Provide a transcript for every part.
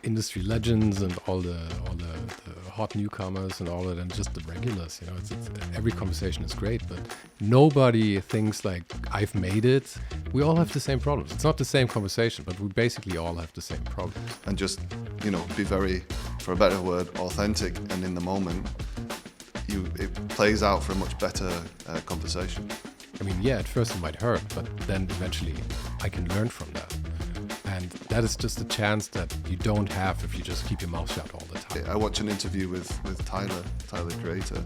industry legends and all the hot newcomers and all of them, just the regulars. It's every conversation is great, but nobody thinks like I've made it. We all have the same problems. It's not the same conversation, but we basically all have the same problems. And just be very, for a better word, authentic, and in the moment, it plays out for a much better conversation. I mean, yeah, at first it might hurt, but then eventually I can learn from that. And that is just a chance that you don't have if you just keep your mouth shut all the time. I watched an interview with Tyler, the creator,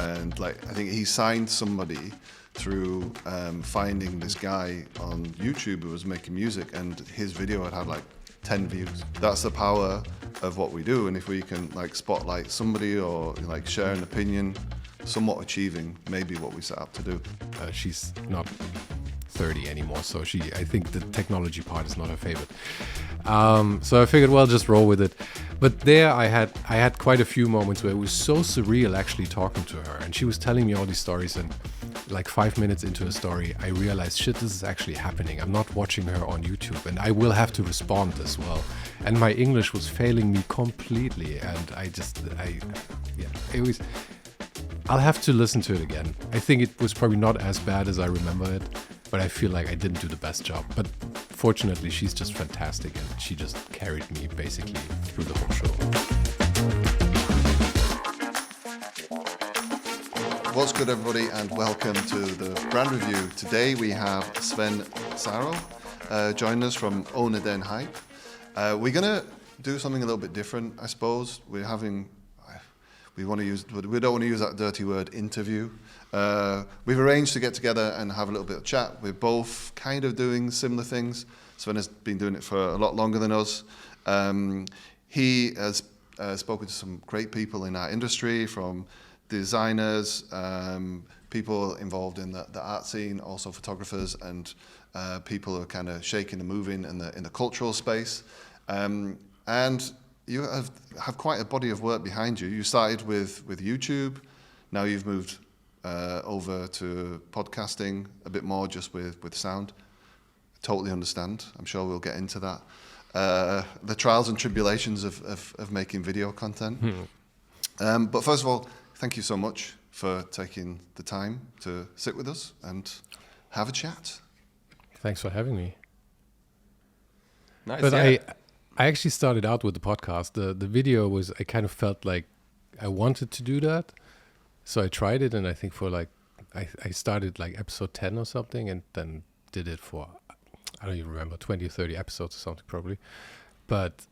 and I think he signed somebody through finding this guy on YouTube who was making music, and his video had 10 views. That's the power of what we do, and if we can spotlight somebody or share an opinion, somewhat achieving maybe what we set out to do. She's not 30 anymore, so I think the technology part is not her favorite. So I figured, well, just roll with it. But there I had quite a few moments where it was so surreal actually talking to her, and she was telling me all these stories, and 5 minutes into a story I realized, shit, this is actually happening. I'm not watching her on YouTube, and I will have to respond as well. And my English was failing me completely, and I'll have to listen to it again. I think it was probably not as bad as I remember it, but I feel like I didn't do the best job. But fortunately, she's just fantastic, and she just carried me basically through the whole show. What's good, everybody, and welcome to the brand review. Today we have Sven Saro joining us from OHNE Den Hype. We're going to do something a little bit different, I suppose. We don't want to use that dirty word, interview. We've arranged to get together and have a little bit of chat. We're both kind of doing similar things. Sven has been doing it for a lot longer than us. He has spoken to some great people in our industry, from designers, people involved in the art scene, also photographers, and people who are kind of shaking and moving in the cultural space. And you have quite a body of work behind you. You started with YouTube. Now you've moved over to podcasting a bit more, just with sound. Totally understand. I'm sure we'll get into that. The trials and tribulations of making video content. But first of all, thank you so much for taking the time to sit with us and have a chat. Thanks for having me. Nice. But yeah. I actually started out with the podcast. The video was, I kind of felt like I wanted to do that. So I tried it, and I think I started episode 10 or something, and then did it for, I don't even remember, 20 or 30 episodes or something probably. But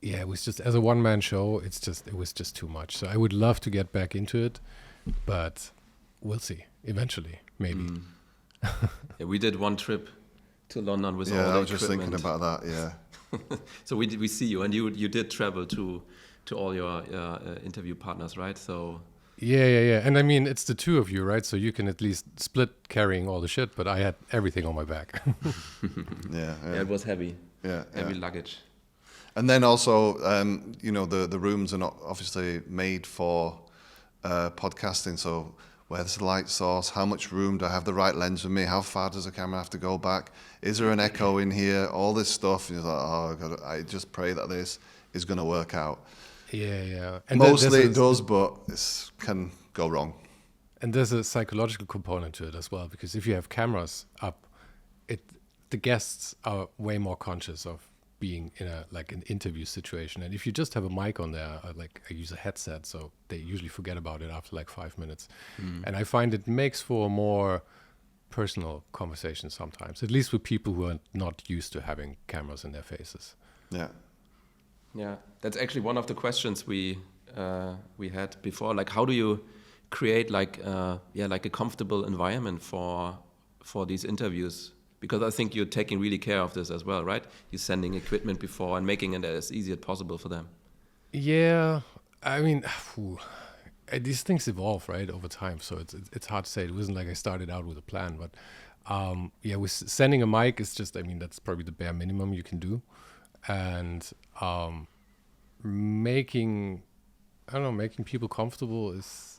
yeah, it was just, as a one-man show, it was just too much. So I would love to get back into it, but we'll see. Eventually, maybe. Yeah, we did one trip to London with all the I was equipment. just thinking about that, yeah. So we see you, and you did travel to all your interview partners, right? So Yeah. And I mean, it's the two of you, right? So you can at least split carrying all the shit, but I had everything on my back. Yeah, it was heavy. Heavy Luggage. And then also, the rooms are not obviously made for podcasting. So where's the light source? How much room do I have the right lens with me? How far does the camera have to go back? Is there an echo in here? All this stuff. You're like, oh God, I just pray that this is going to work out. Yeah. And mostly it does, but it can go wrong. And there's a psychological component to it as well, because if you have cameras up, the guests are way more conscious of being in an interview situation. And if you just have a mic on there, I use a headset, so they usually forget about it after 5 minutes. And I find it makes for a more personal conversation sometimes, at least with people who are not used to having cameras in their faces. Yeah, that's actually one of the questions we had before. How do you create a comfortable environment for these interviews? Because I think you're taking really care of this as well, right? You're sending equipment before and making it as easy as possible for them. Yeah, I mean, these things evolve, right, over time. So it's hard to say. It wasn't like I started out with a plan, but with sending a mic is just, that's probably the bare minimum you can do. And making people comfortable is,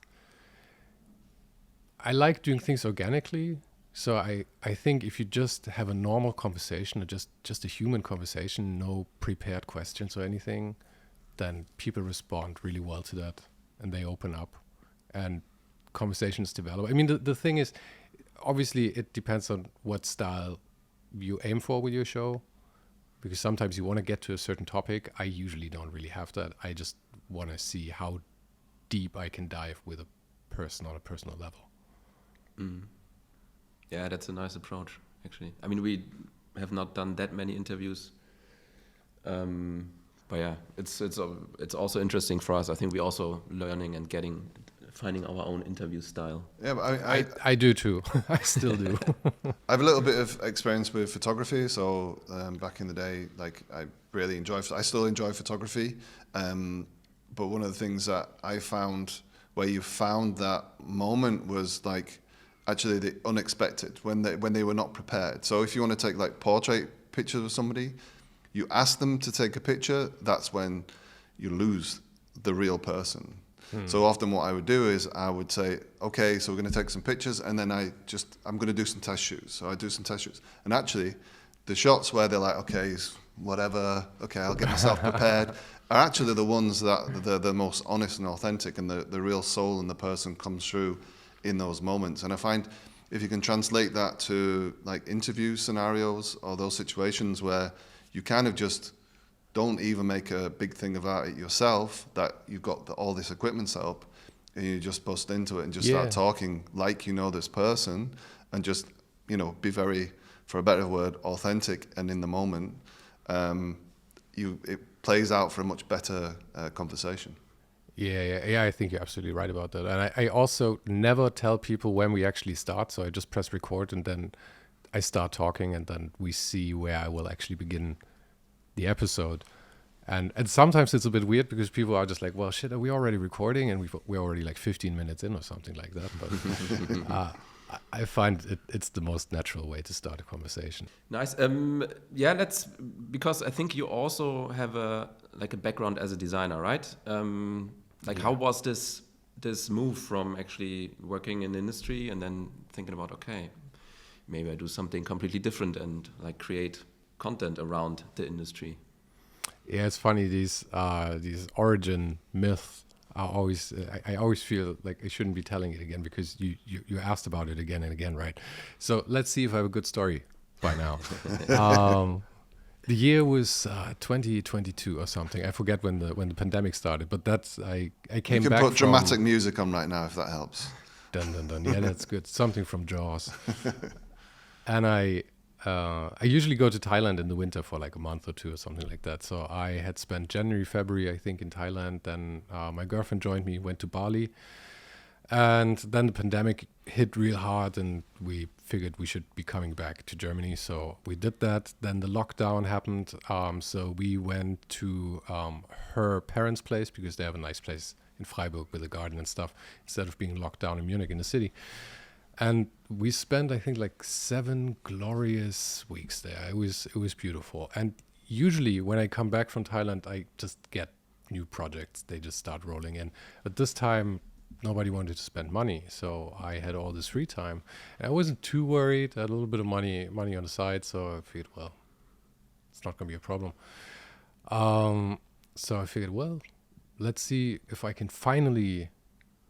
I like doing things organically. So I think if you just have a normal conversation, or just a human conversation, no prepared questions or anything, then people respond really well to that, and they open up, and conversations develop. I mean, the thing is, obviously, it depends on what style you aim for with your show, because sometimes you want to get to a certain topic. I usually don't really have that. I just want to see how deep I can dive with a person on a personal level. Mm. Yeah, that's a nice approach, actually. I mean, we have not done that many interviews, but yeah, it's also interesting for us. I think we're also learning and finding our own interview style. Yeah, but I do too. I still do. I have a little bit of experience with photography. So back in the day, like I still enjoy photography. But one of the things that I found where you found that moment was like actually the unexpected, when they were not prepared. So if you want to take like portrait pictures of somebody, you ask them to take a picture, that's when you lose the real person. So often what I would do is I would say, okay, so we're going to take some pictures, and then I'm going to do some test shoots. So I do some test shoots. And actually, the shots where they're like, okay, whatever, okay, I'll get myself prepared, are actually the ones that they're the most honest and authentic, and the real soul in the person comes through in those moments. And I find if you can translate that to like interview scenarios or those situations where you kind of just don't even make a big thing about it yourself, that you've got all this equipment set up, and you just bust into it and just start talking like you know this person, and just, you know, be very, for a better word, authentic and in the moment. It plays out for a much better conversation. Yeah, I think you're absolutely right about that. And I also never tell people when we actually start, so I just press record and then I start talking, and then we see where I will actually begin the episode. And sometimes it's a bit weird because people are just like, well, shit, are we already recording? And we're already like 15 minutes in or something like that. But I find it's the most natural way to start a conversation. Nice. Yeah, because I think you also have a background as a designer, right? How was this move from actually working in the industry and then thinking about, okay, maybe I do something completely different and like create content around the industry? Yeah, it's funny, these origin myths are always, I always feel like I shouldn't be telling it again, because you asked about it again and again, right? So let's see if I have a good story by now. The year was 2022 or something. I forget when the pandemic started, but that's I came back. You can put dramatic music on right now if that helps. Dun dun dun. Yeah, that's good. Something from Jaws. And I usually go to Thailand in the winter for like a month or two or something like that. So I had spent January, February, I think, in Thailand. Then my girlfriend joined me, went to Bali. And then the pandemic hit real hard, and we figured we should be coming back to Germany. So we did that. Then the lockdown happened. So we went to her parents' place, because they have a nice place in Freiburg with a garden and stuff, instead of being locked down in Munich in the city. And we spent, I think, like 7 glorious weeks there. It was beautiful. And usually when I come back from Thailand, I just get new projects. They just start rolling in. But this time, nobody wanted to spend money, so I had all this free time. And I wasn't too worried. I had a little bit of money on the side, so I figured, well, it's not going to be a problem. So I figured, well, let's see if I can finally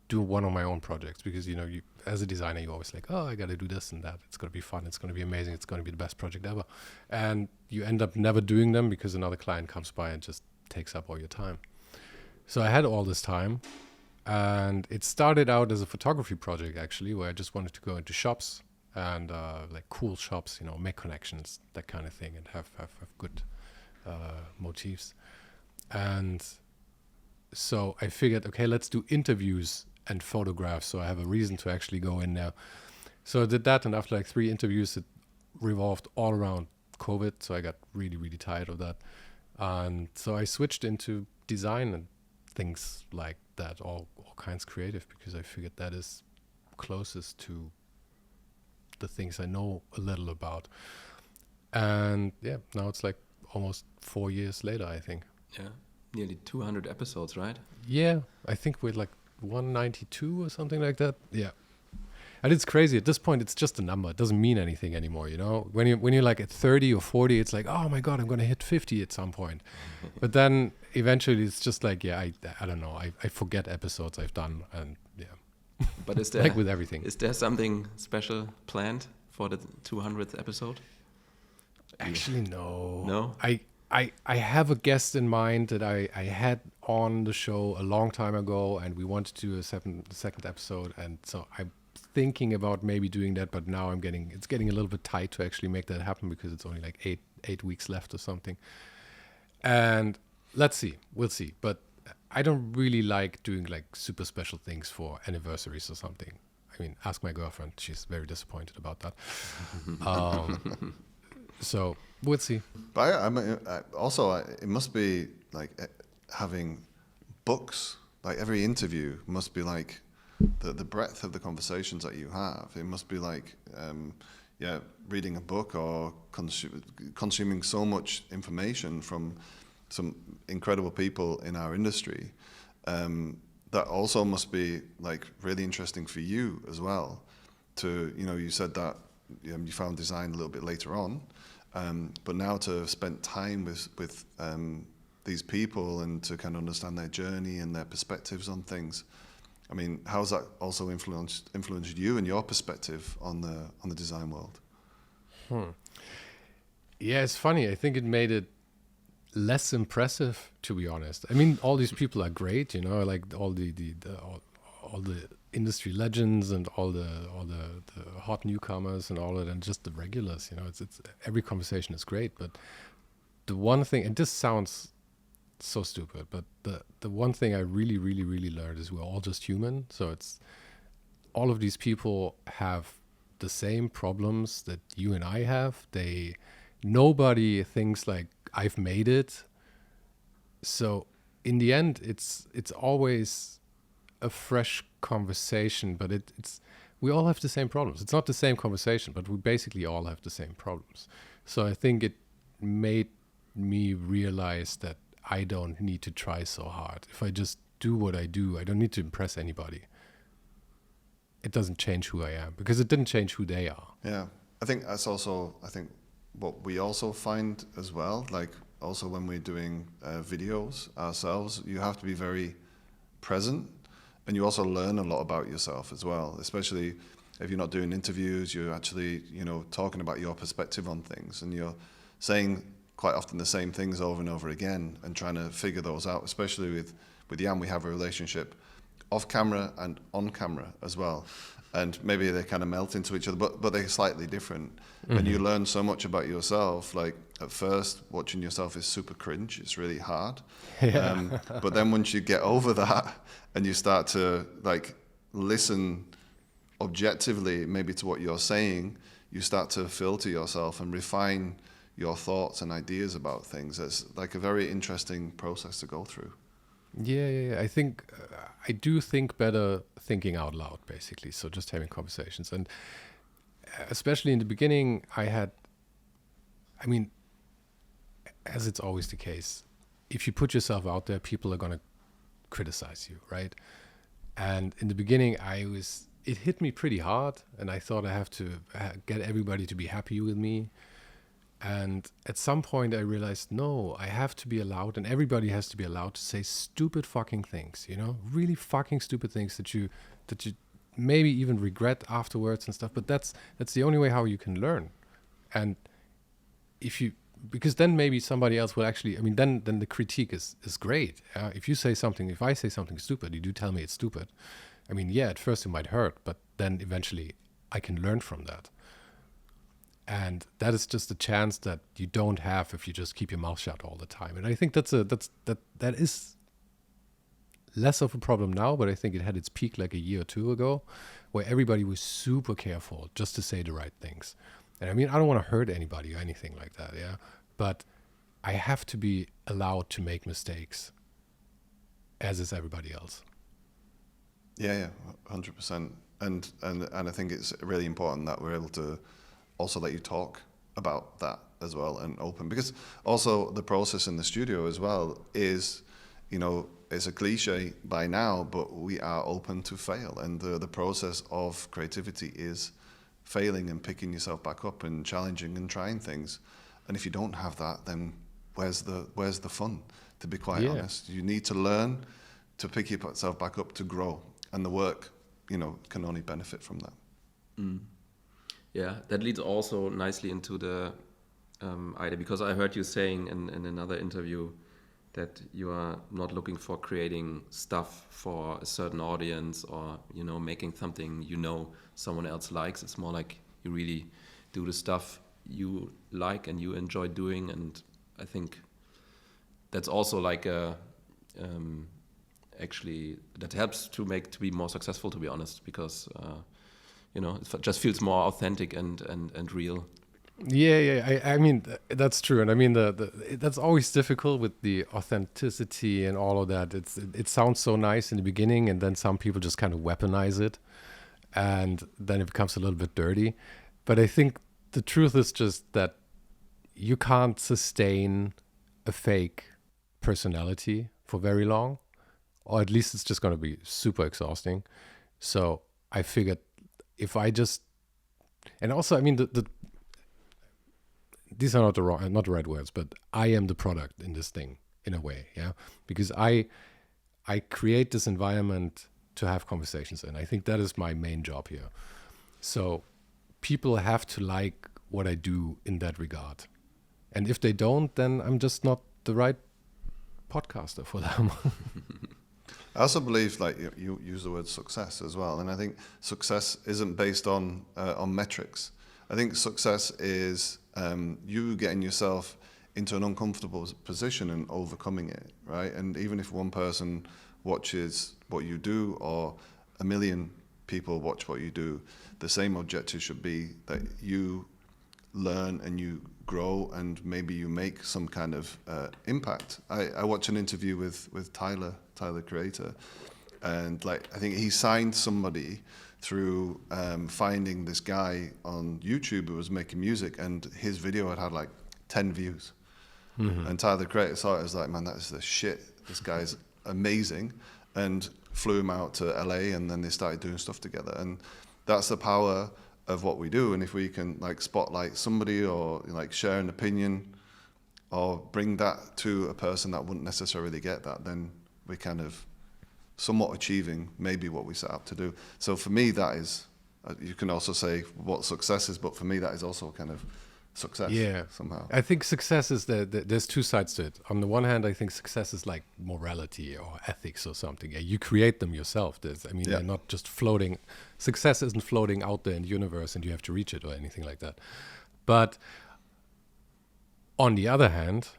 do one of my own projects, because, you know, as a designer, you're always like, oh, I got to do this and that. It's going to be fun. It's going to be amazing. It's going to be the best project ever. And you end up never doing them because another client comes by and just takes up all your time. So I had all this time. And it started out as a photography project, actually, where I just wanted to go into shops and like cool shops, you know, make connections, that kind of thing, and have good motifs. And so I figured, okay, let's do interviews and photographs, so I have a reason to actually go in there. So I did that, and after like 3 interviews, it revolved all around COVID, so I got really, really tired of that. And so I switched into design and things like that, all kinds creative, because I figured that is closest to the things I know a little about. And yeah, now it's like almost 4 years later, I think. Yeah, nearly 200 episodes, right? Yeah, I think we're like 192 or something like that. Yeah. And it's crazy. At this point, it's just a number. It doesn't mean anything anymore, you know? When you're like at 30 or 40, it's like, oh my God, I'm going to hit 50 at some point. But then eventually it's just like, yeah, I don't know. I forget episodes I've done, and yeah. But is there, like with everything. Is there something special planned for the 200th episode? Actually, no. No? I have a guest in mind that I had on the show a long time ago, and we wanted to do a second episode, and so I'm thinking about maybe doing that, but now it's getting a little bit tight to actually make that happen, because it's only like eight weeks left or something. And let's see, we'll see. But I don't really like doing like super special things for anniversaries or something. I mean, ask my girlfriend; she's very disappointed about that. So we'll see. But I mean, also, it must be like having books. Like every interview must be like the breadth of the conversations that you have. It must be like, reading a book or consuming so much information from some incredible people in our industry. That also must be like really interesting for you as well. To, you know, you said that you found design a little bit later on. But now to have spent time with these people and to kind of understand their journey and their perspectives on things, I mean, how's that also influenced you and your perspective on the design world? Yeah, it's funny. I think it made it less impressive, to be honest. I mean, all these people are great, you know, like all the industry legends and all the hot newcomers and all of it, and just the regulars, you know. It's every conversation is great, but the one thing, and this sounds so stupid, but the one thing I really learned is we're all just human. So it's all of these people have the same problems that you and I have. Nobody thinks like I've made it. So in the end, it's always a fresh conversation, but we all have the same problems. It's not the same conversation, but we basically all have the same problems. So I think it made me realize that I don't need to try so hard. If I just do what I do, I don't need to impress anybody. It doesn't change who I am, because it didn't change who they are. Yeah, I think that's also, what we also find as well, like also when we're doing videos ourselves, you have to be very present, and you also learn a lot about yourself as well, especially if you're not doing interviews, you're actually, you know, talking about your perspective on things, and you're saying quite often the same things over and over again and trying to figure those out, especially with Jan. We have a relationship off camera and on camera as well, and maybe they kind of melt into each other, but they're slightly different. Mm-hmm. And you learn so much about yourself. Like at first, watching yourself is super cringe. It's really hard. Yeah. But then once you get over that and you start to like listen objectively maybe to what you're saying, you start to filter yourself and refine your thoughts and ideas about things. It's like a very interesting process to go through. Yeah. I think I do think better thinking out loud, basically. So just having conversations. And especially in the beginning, I mean, as it's always the case, if you put yourself out there, people are going to criticize you, right? And in the beginning, it hit me pretty hard, and I thought I have to get everybody to be happy with me. And at some point I realized, no, I have to be allowed, and everybody has to be allowed to say stupid fucking things, you know, really fucking stupid things that you maybe even regret afterwards and stuff. But that's the only way how you can learn. And because then maybe somebody else will actually, I mean, then the critique is great. If I say something stupid, you do tell me it's stupid. I mean, yeah, at first it might hurt, but then eventually I can learn from that. And that is just a chance that you don't have if you just keep your mouth shut all the time. And I think that is less of a problem now, but I think it had its peak like a year or two ago, where everybody was super careful just to say the right things. And I mean, I don't want to hurt anybody or anything like that, yeah. But I have to be allowed to make mistakes, as is everybody else. Yeah, 100%. And I think it's really important that we're able to also let you talk about that as well and open, because also the process in the studio as well is, you know, it's a cliche by now, but we are open to fail. And the process of creativity is failing and picking yourself back up and challenging and trying things. And if you don't have that, then where's the fun, to be quite honest? You need to learn to pick yourself back up to grow. And the work, can only benefit from that. Mm. Yeah, that leads also nicely into the idea, because I heard you saying in another interview that you are not looking for creating stuff for a certain audience or, making something someone else likes. It's more like you really do the stuff you like and you enjoy doing. And I think that's also like actually that helps to be more successful, to be honest, because it just feels more authentic and real. Yeah. I mean, that's true, and I mean that's always difficult with the authenticity and all of that. It sounds so nice in the beginning, and then some people just kind of weaponize it, and then it becomes a little bit dirty. But I think the truth is just that you can't sustain a fake personality for very long, or at least it's just going to be super exhausting. So I figured if I just, and also, I mean, these are not the right words, but I am the product in this thing in a way, yeah, because I create this environment to have conversations in. I think that is my main job here. So people have to like what I do in that regard, and if they don't, then I'm just not the right podcaster for them. I also believe, like you use the word success as well, and I think success isn't based on metrics. I think success is you getting yourself into an uncomfortable position and overcoming it, right? And even if one person watches what you do or 1 million people watch what you do, the same objective should be that you learn and you grow and maybe you make some kind of impact. I watched an interview with Tyler, Creator, and I think he signed somebody through finding this guy on YouTube who was making music, and his video had 10 views. Mm-hmm. And Tyler, the Creator, saw it as man, that is the shit. This guy's amazing, and flew him out to LA, and then they started doing stuff together. And that's the power of what we do. And if we can spotlight somebody or share an opinion or bring that to a person that wouldn't necessarily get that, then we kind of somewhat achieving maybe what we set out to do. So for me, that is, you can also say what success is, but for me, that is also kind of success. Yeah, somehow. I think success is there's two sides to it. On the one hand, I think success is like morality or ethics or something. Yeah, you create them yourself. They're not just floating. Success isn't floating out there in the universe and you have to reach it or anything like that. But on the other hand,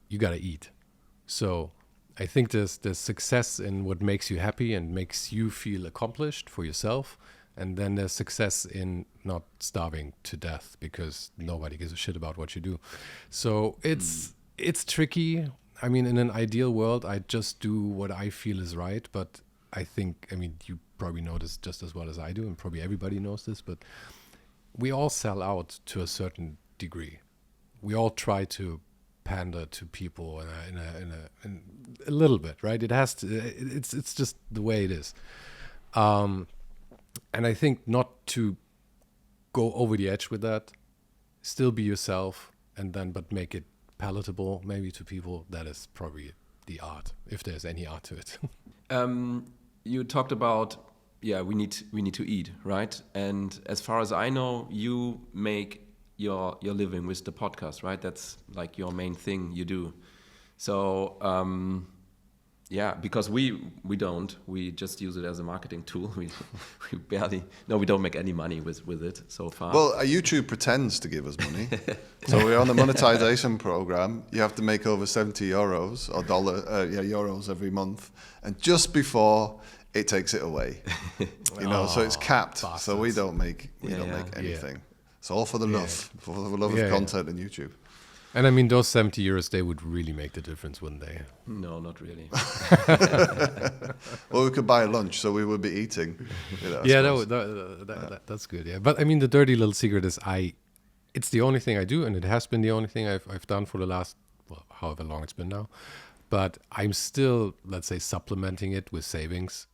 you got to eat. So I think there's success in what makes you happy and makes you feel accomplished for yourself. And then there's success in not starving to death because nobody gives a shit about what you do. So it's tricky. I mean, in an ideal world, I just do what I feel is right. But I think, you probably know this just as well as I do, and probably everybody knows this, but we all sell out to a certain degree. We all try to pander to people in a little bit, right? It has to. It's just the way it is. And I think not to go over the edge with that, still be yourself, but make it palatable maybe to people. That is probably the art, if there's any art to it. You talked about, we need to eat, right? And as far as I know, you make your living with the podcast, right? That's like your main thing you do. So because we don't. We just use it as a marketing tool. We don't make any money with it so far. Well, YouTube pretends to give us money. So we're on the monetization program. You have to make over 70 euros or euros every month. And just before it takes it away, so it's capped. Bastards. So we don't make anything. It's all for the love, for the love of content and YouTube. And those 70 euros, they would really make the difference, wouldn't they? No, not really. Well, we could buy lunch, so we would be eating. That's good, yeah. But the dirty little secret is it's the only thing I do, and it has been the only thing I've done for the last, however long it's been now. but I'm still, let's say, supplementing it with savings.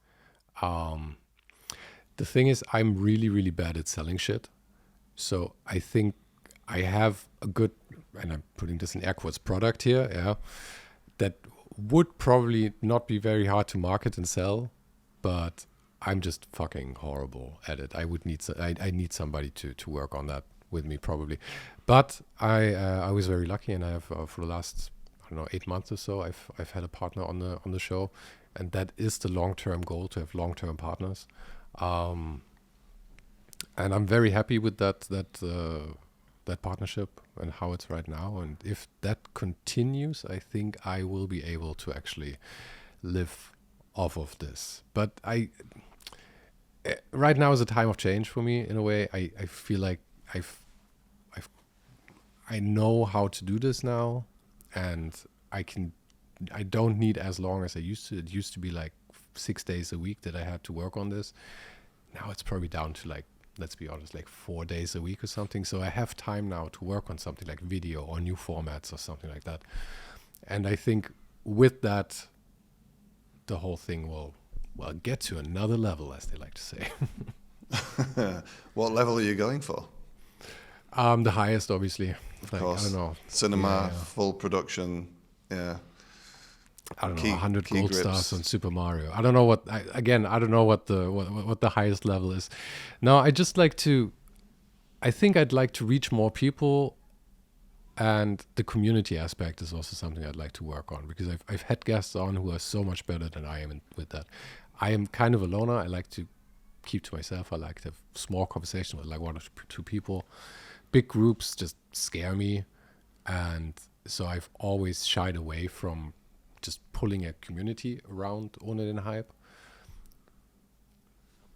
The thing is, I'm really, really bad at selling shit. So I think I have a good, and I'm putting this in air quotes, product here, yeah, that would probably not be very hard to market and sell, but I'm just fucking horrible at it. I would need, I need somebody to work on that with me probably. But I was very lucky, and I have for the last, I don't know, 8 months or so, I've had a partner on the show, and that is the long-term goal, to have long-term partners. And I'm very happy with that partnership and how it's right now. And if that continues, I think I will be able to actually live off of this. But right now is a time of change for me in a way. I feel like I know how to do this now, and I don't need as long as I used to. It used to be like 6 days a week that I had to work on this. Now it's probably down to, like, let's be honest, like 4 days a week or something. So I have time now to work on something like video or new formats or something like that. And I think with that, the whole thing will get to another level, as they like to say. What level are you going for? The highest, obviously. Of like, course. I don't know. Cinema, full production. Yeah. I don't know, Key 100 gold grips. stars on Super Mario. I don't know what, I don't know what the highest level is. No, I think I'd like to reach more people, and the community aspect is also something I'd like to work on, because I've had guests on who are so much better than I am with that. I am kind of a loner. I like to keep to myself. I like to have small conversation with like 1 or 2 people. Big groups just scare me, and so I've always shied away from just pulling a community around OHNE Den Hype.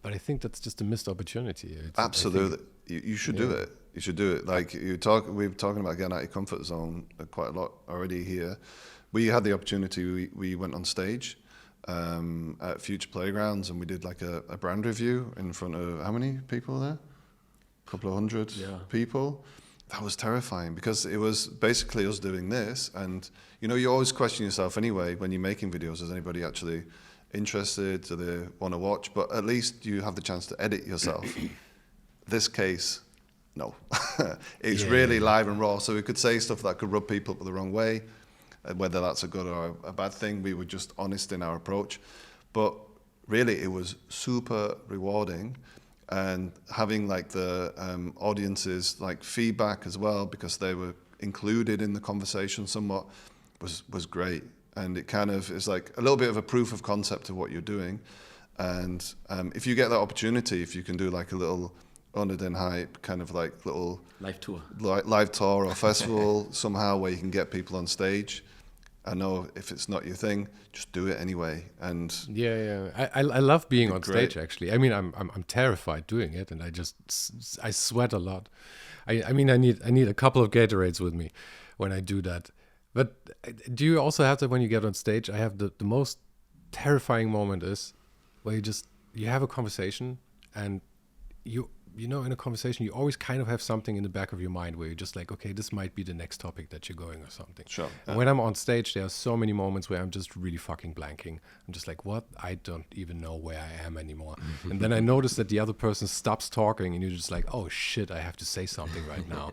But I think that's just a missed opportunity. Absolutely. You should do it. You should do it. Like we're talking about getting out of your comfort zone quite a lot already here. We had the opportunity, we went on stage at Future Playgrounds, and we did like a brand review in front of, how many people there? A couple of hundred people. That was terrifying, because it was basically us doing this, and you always question yourself anyway when you're making videos, is anybody actually interested, do they want to watch? But at least you have the chance to edit yourself. This case, no. It's really live and raw, so we could say stuff that could rub people up the wrong way, whether that's a good or a bad thing. We were just honest in our approach, but really it was super rewarding. And having like the audiences like feedback as well, because they were included in the conversation somewhat, was great. And it kind of is like a little bit of a proof of concept of what you're doing. And if you get that opportunity, if you can do like a little OHNE Den Hype kind of like little live tour or festival somehow, where you can get people on stage. I know if it's not your thing, just do it anyway. And I love being on stage, actually. I mean, I'm terrified doing it, and I sweat a lot. I mean, I need a couple of Gatorades with me when I do that. But do you also have that when you get on stage? I have the most terrifying moment is where you have a conversation, and in a conversation, you always kind of have something in the back of your mind where you're just like, okay, this might be the next topic that you're going or something. Sure. And when I'm on stage, there are so many moments where I'm just really fucking blanking. I'm just like, what? I don't even know where I am anymore. And then I notice that the other person stops talking, and you're just like, oh shit, I have to say something right now.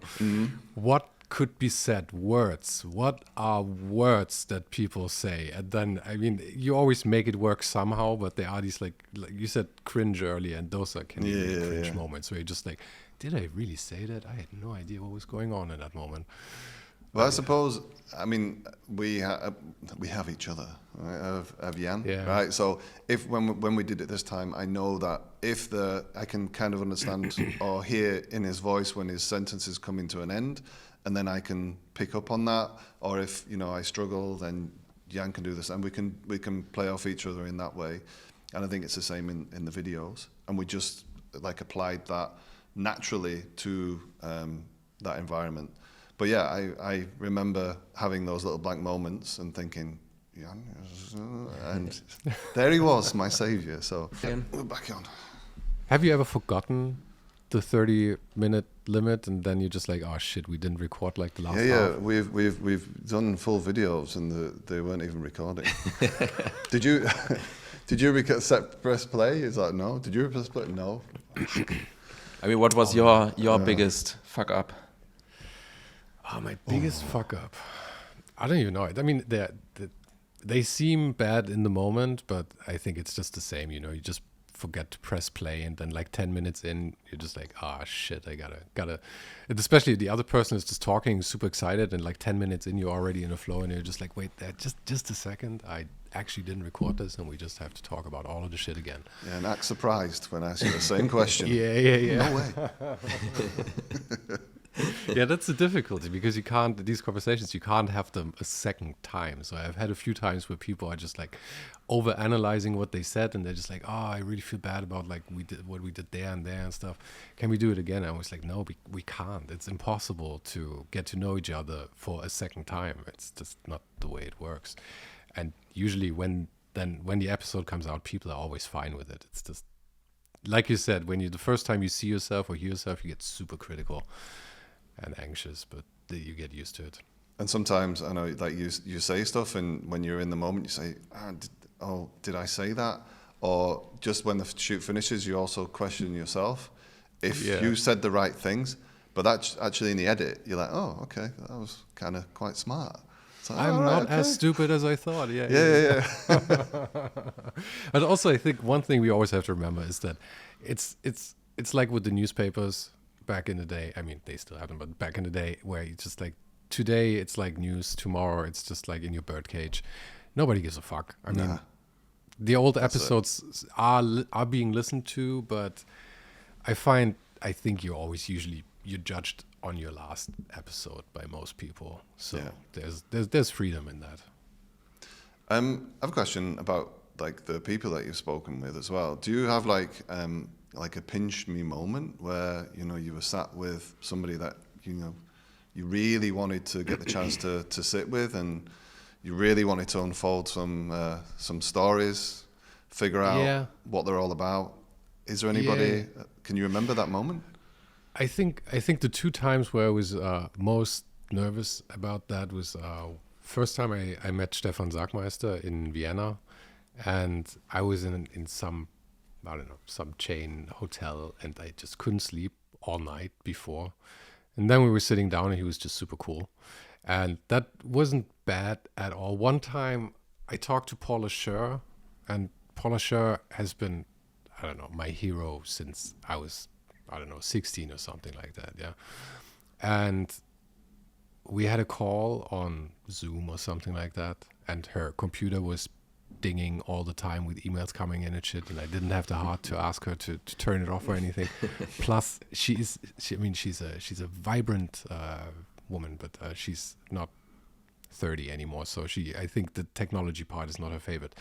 What could be said? Words. What are words that people say? And then, I mean, you always make it work somehow, but there are these, like you said, cringe earlier, and those are kind of cringe moments where you're just like, did I really say that? I had no idea what was going on in that moment. Well, I suppose, I mean, we have each other, right? Of Jan, right? So when we did it this time, I know that I can kind of understand or hear in his voice when his sentence is coming to an end, and then I can pick up on that. Or if I struggle, then Jan can do this, and we can play off each other in that way. And I think it's the same in the videos, and we just like applied that naturally to that environment. But yeah, I remember having those little blank moments and thinking, Jan, and there he was, my savior. So we're back on. Have you ever forgotten the 30-minute limit, and then you're just like, oh shit, we didn't record like the last Yeah, half. we've done full videos and they weren't even recording. Did you press play? Is that no? Did you press play? No. I mean, what was your biggest fuck up? Oh, my biggest fuck up. I don't even know it. I mean, they seem bad in the moment, but I think it's just the same. You just forget to press play, and then like 10 minutes in, you're just like, ah, shit, I gotta. And especially the other person is just talking, super excited, and like 10 minutes in, you're already in a flow, and you're just like, wait, just a second. I actually didn't record this, and we just have to talk about all of the shit again. Yeah, and act surprised when I ask you the same question. Yeah. No way. Yeah, that's the difficulty, because these conversations, you can't have them a second time. So I've had a few times where people are just like over analyzing what they said, and they're just like, oh, I really feel bad about like what we did there and there and stuff. Can we do it again? I was like, no, we can't. It's impossible to get to know each other for a second time. It's just not the way it works. And usually when the episode comes out, people are always fine with it. It's just like you said, when the first time you see yourself or hear yourself, you get super critical and anxious, but you get used to it. And sometimes I know, like you say stuff, and when you're in the moment, you say, did I say that? Or just when the shoot finishes, you also question yourself if you said the right things. But that's actually in the edit, you're like, oh, okay, that was kind of quite smart. So, I'm not as stupid as I thought. Yeah. But also, I think one thing we always have to remember is that it's like with the newspapers back in the day. I mean, they still have them, but back in the day, where it's just like, today it's like news, tomorrow it's just like in your birdcage. Nobody gives a fuck. I mean, the old episodes are being listened to, but I think you're judged on your last episode by most people. So there's freedom in that. I have a question about like the people that you've spoken with as well. Do you have like a pinch me moment where you were sat with somebody that you really wanted to get the chance to sit with, and you really wanted to unfold some stories, figure out what they're all about? Is there anybody? Can you remember that moment? I think the two times where I was most nervous about that was first time I met Stefan Sackmeister in Vienna, and I was in some, I don't know, some chain hotel, and I just couldn't sleep all night before. And then we were sitting down, and he was just super cool. And that wasn't bad at all. One time I talked to Paula Scher, and Paula Scher has been, I don't know, my hero since I was, 16 or something like that, yeah. And we had a call on Zoom or something like that, and her computer was dinging all the time with emails coming in and shit, and I didn't have the heart to ask her to turn it off or anything. Plus, she's a vibrant woman, but she's not 30 anymore, so I think the technology part is not her favorite.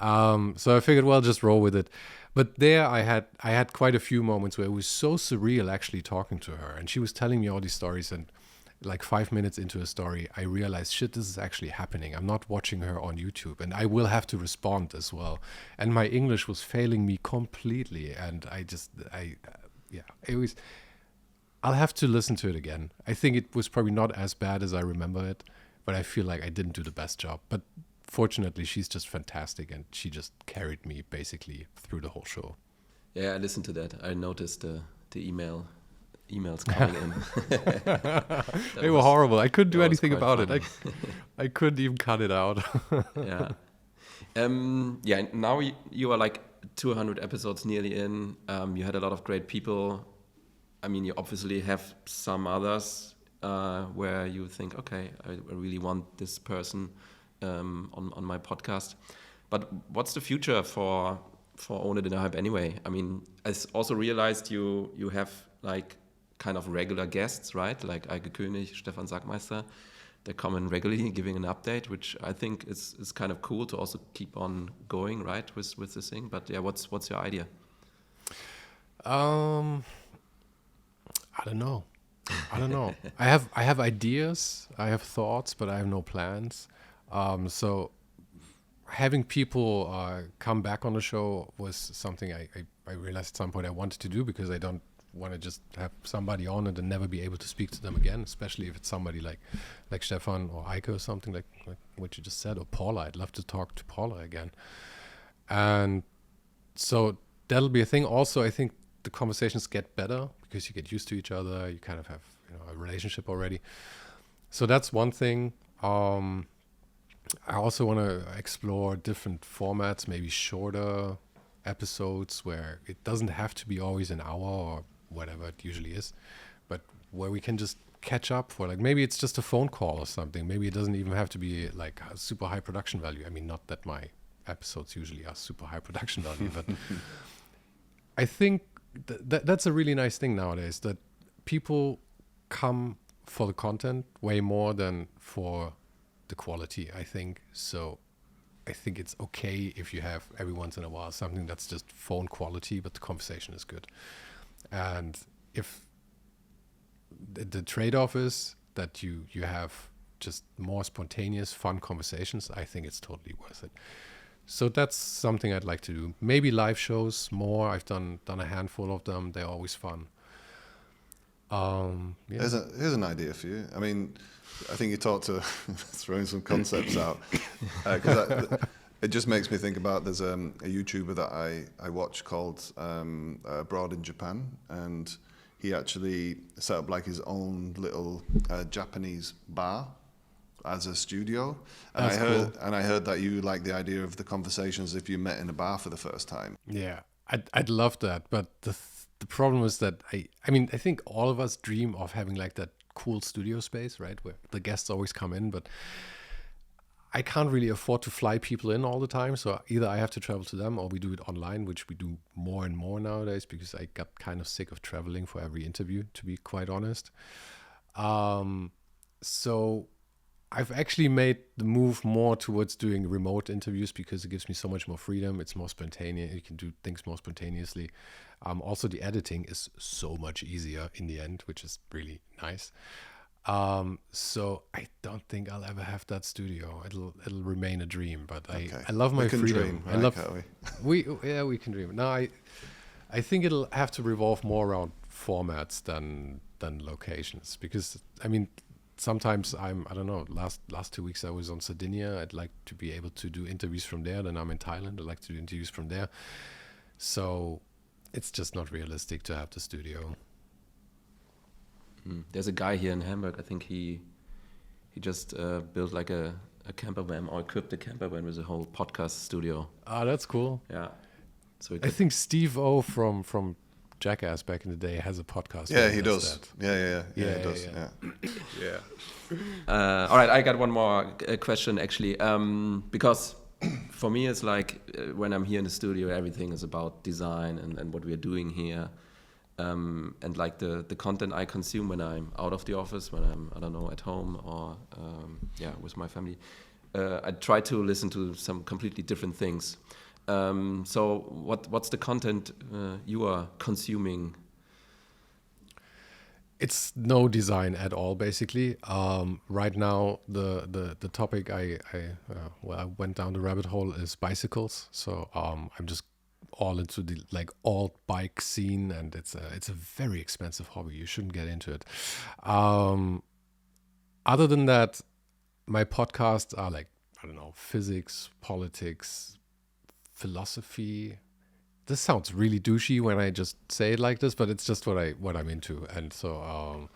So I figured, well, just roll with it. But there I had quite a few moments where it was so surreal actually talking to her, and she was telling me all these stories, and like 5 minutes into a story, I realized, shit, this is actually happening. I'm not watching her on YouTube, and I will have to respond as well. And my English was failing me completely, and I'll have to listen to it again. I think it was probably not as bad as I remember it, but I feel like I didn't do the best job. But fortunately, she's just fantastic, and she just carried me basically through the whole show. Yeah, I listened to that. I noticed the emails coming in. They were horrible. I couldn't do anything about it. I couldn't even cut it out. Now you are like 200 episodes nearly in. You had a lot of great people. I mean, you obviously have some others where you think, okay, I really want this person on my podcast. But what's the future for OHNE Den Hype anyway? I mean, I also realized you have like kind of regular guests, right? Like Eike König, Stefan Sackmeister. They come in regularly giving an update, which I think is kind of cool to also keep on going, right, with this thing. But yeah, what's your idea? I don't know. I have ideas, I have thoughts, but I have no plans. So having people come back on the show was something I realized at some point I wanted to do, because I don't want to just have somebody on and then never be able to speak to them again, especially if it's somebody like Stefan or Eike or something like what you just said, or Paula. I'd love to talk to Paula again. And so that'll be a thing. Also, I think the conversations get better because you get used to each other. You kind of have, a relationship already. So that's one thing. I also want to explore different formats, maybe shorter episodes where it doesn't have to be always an hour or whatever it usually is, but where we can just catch up for, like, maybe it's just a phone call or something. Maybe it doesn't even have to be like a super high production value. I mean, not that my episodes usually are super high production value, but I think that's a really nice thing nowadays, that people come for the content way more than for the quality, I think. So I think it's okay if you have every once in a while something that's just phone quality, but the conversation is good. And if the trade-off is that you have just more spontaneous, fun conversations, I think it's totally worth it. So that's something I'd like to do. Maybe live shows more. I've done a handful of them. They're always fun. Here's an idea for you. I mean, I think you talked to throwing some concepts out, because it just makes me think about, there's a YouTuber that I watch called Abroad in Japan, and he actually set up like his own little Japanese bar as a studio. And I heard that you like the idea of the conversations if you met in a bar for the first time. Yeah, I'd love that, but the problem is that I mean, I think all of us dream of having like that cool studio space, right, where the guests always come in, but I can't really afford to fly people in all the time. So either I have to travel to them, or we do it online, which we do more and more nowadays, because I got kind of sick of traveling for every interview, to be quite honest. So I've actually made the move more towards doing remote interviews, because it gives me so much more freedom. It's more spontaneous. You can do things more spontaneously. Also, the editing is so much easier in the end, which is really nice. So I don't think I'll ever have that studio. It'll remain a dream, but I love my freedom. Dream, right, I love we can dream. No, I think it'll have to revolve more around formats than locations, because I mean, sometimes I don't know, last 2 weeks I was on Sardinia. I'd like to be able to do interviews from there. Then I'm in Thailand. I'd like to do interviews from there. So it's just not realistic to have the studio. There's a guy here in Hamburg, I think he just built like a camper van, or equipped a camper van with a whole podcast studio. Ah, that's cool. Yeah. So I think Steve O from Jackass back in the day has a podcast. Yeah, he does. Yeah, he does. Yeah. All right, I got one more question actually, because for me it's like when I'm here in the studio, everything is about design and what we are doing here, and like the content I consume when I'm out of the office, when I'm, I don't know, at home or with my family. I try to listen to some completely different things. So what's the content you are consuming? It's no design at all, basically. Right now, the topic I went down the rabbit hole is bicycles. So I'm just all into the like alt bike scene, and it's a very expensive hobby. You shouldn't get into it. Other than that, my podcasts are like, I don't know, physics, politics, philosophy. This sounds really douchey when I just say it like this, but it's just what I'm into. And so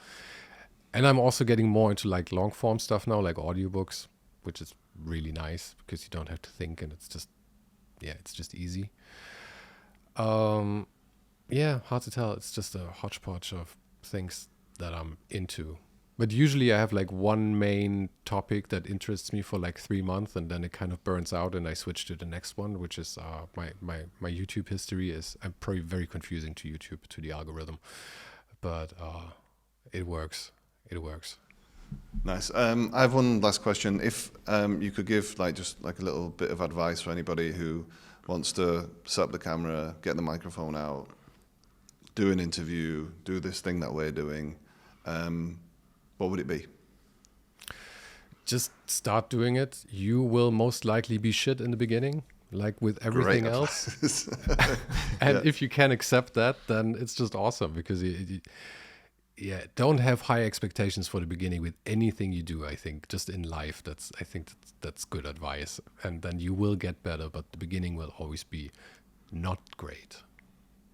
and I'm also getting more into like long form stuff now, like audiobooks, which is really nice because you don't have to think, and it's just easy. Hard to tell. It's just a hodgepodge of things that I'm into. But usually I have like one main topic that interests me for like 3 months, and then it kind of burns out and I switch to the next one, which is my YouTube history is, I'm probably very confusing to YouTube, to the algorithm, but it works. It works. Nice. I have one last question. If you could give like just like a little bit of advice for anybody who wants to set up the camera, get the microphone out, do an interview, do this thing that we're doing, what would it be? Just start doing it. You will most likely be shit in the beginning, like with everything Great else. advice. And Yeah. if you can accept that, then it's just awesome, because don't have high expectations for the beginning with anything you do. I think just in life, that's good advice, and then you will get better. But the beginning will always be not great.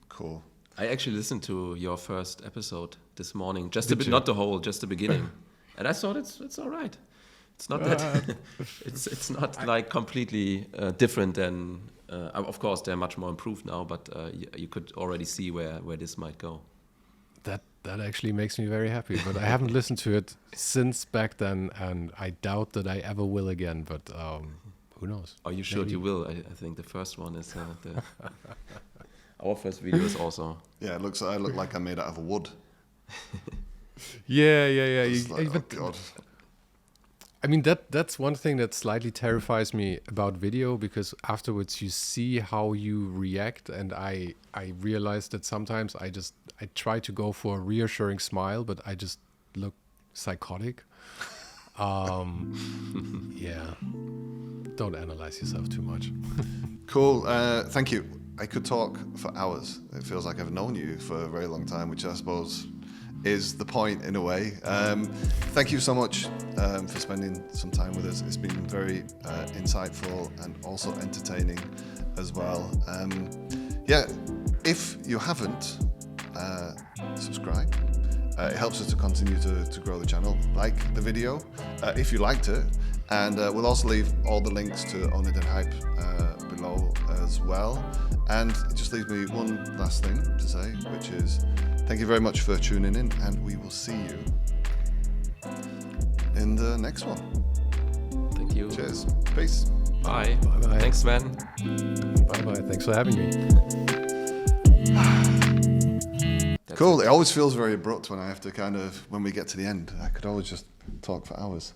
Cool. I actually listened to your first episode this morning, just a Did bit, you? not the whole, just the beginning, and I thought it's all right. It's not that it's not like completely different than. Of course, they're much more improved now, but you could already see where this might go. That actually makes me very happy. But I haven't listened to it since back then, and I doubt that I ever will again. But who knows? Are you sure Maybe. you will? I think the first one is our first video is also. Yeah, I look like I'm made out of wood. Yeah. It's like, oh But God. I mean, that's one thing that slightly terrifies me about video, because afterwards you see how you react, and I realize that sometimes I try to go for a reassuring smile, but I just look psychotic. Yeah. Don't analyze yourself too much. Cool. Thank you. I could talk for hours. It feels like I've known you for a very long time, which I suppose is the point in a way. Thank you so much for spending some time with us. It's been very insightful and also entertaining as well. Yeah, if you haven't, subscribe. It helps us to continue to grow the channel. Like the video if you liked it. And we'll also leave all the links to OHNE DEN HYPE below as well. And it just leaves me one last thing to say, which is thank you very much for tuning in, and we will see you in the next one. Thank you. Cheers. Peace. Bye. Bye-bye. Thanks, Sven. Bye. Thanks for having me. That's Cool. It always feels very abrupt when I have to when we get to the end. I could always just talk for hours.